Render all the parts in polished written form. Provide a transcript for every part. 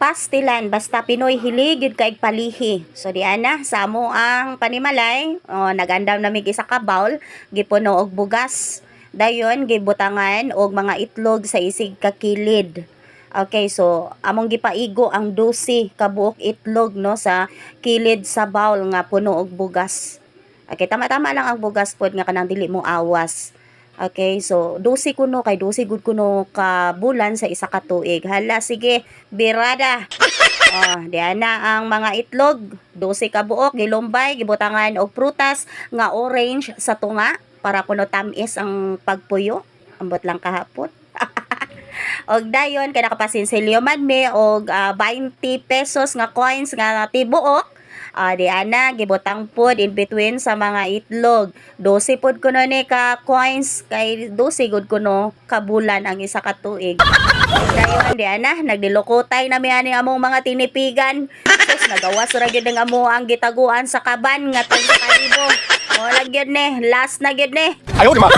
pastilan basta Pinoy hilig gyud kay palihi. So di ana sa amo ang panimalay, nagandam na mig isa ka bowl, gipuno og bugas. Dayon gibutangan og mga itlog sa isig ka kilid. Okay, so among gipaigo ang 12 ka buok itlog no sa kilid sa bowl nga puno og bugas. Okay, tama-tama lang ang bugas pod nga kanang dili mo awas. Okay, so 12 kuno kay 12 gud kuno ka bulan sa isa ka tuig. Hala, sige, birada. Diyan na ang mga itlog, 12 ka buok, gilumbay, gibutangan og prutas nga orange sa tunga para kuno tamis ang pagpuyo. Ambot lang kahapon. Og dayon kay nakapasinsilyo man me og 20 pesos nga coins nga tibuok. Di ana gibutang pod in between sa mga itlog. 12 pod kuno ni ka coins kay 12 gud kuno ka bulan ang isa ka tuig. Dayon di ana nagdilukotay na mi ani among mga tinipigan. Sus nagawas ra gyud ang amo ang gitaguan sa kaban nga 30,000. Wala gyud ni, last na gyud ni. Ayaw di ma.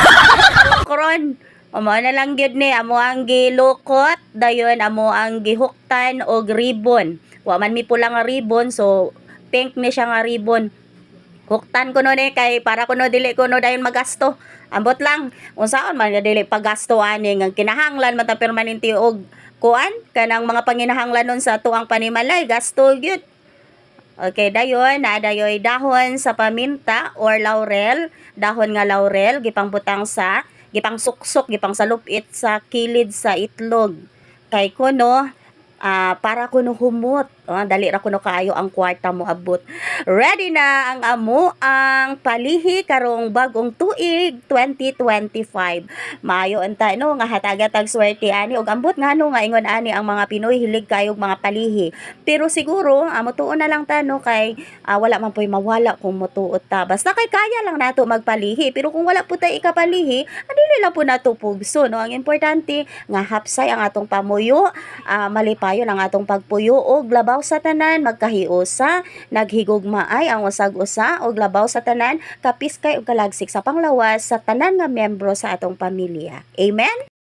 Karon amo na lang gyud ni amo ang gilukot, dayon amo ang gihuktan og ribbon. Wa man mi pula nga ribbon, so pink ni siya nga ribbon. Huktan ko no ni kay para kuno dili kuno dayon magasto. Ambot lang unsaon man dili paggasto ani nga kinahanglan mata permanente og kuan kanang mga panginahanglan nun sa tuang panimalay gasto gyud. Okay, dayon na dayoy dahon sa paminta or laurel, dahon nga laurel gipangbutang sa gipang suksok gipang salupit sa kilid sa itlog. Kay kuno para kuno humot. Dali ra kuno kaayo ang kwarta mo abot. Ready na ang amo ang palihi karong bagong tuig 2025. Maayo anta no nga hatagatag swerte ani og ambot ngano nga ingon ani ang mga Pinoy hilig kayo og mga palihi. Pero siguro amo tuon na lang ta no kay wala man poy mawala kung motuot ta. Basta kay kaya lang nato magpalihi. Pero kung wala po tay ikapalihi, dili lang po nato pugso no. Ang importante nga hapsay ang atong pamuyo, malipayon ang atong pagpuyo og labaw sa tanan, magkahiusa, naghigugmaay ang usag-usa og labaw sa tanan, kapiskay og kalagsik sa panglawas sa tanan nga miyembro sa atong pamilya. Amen.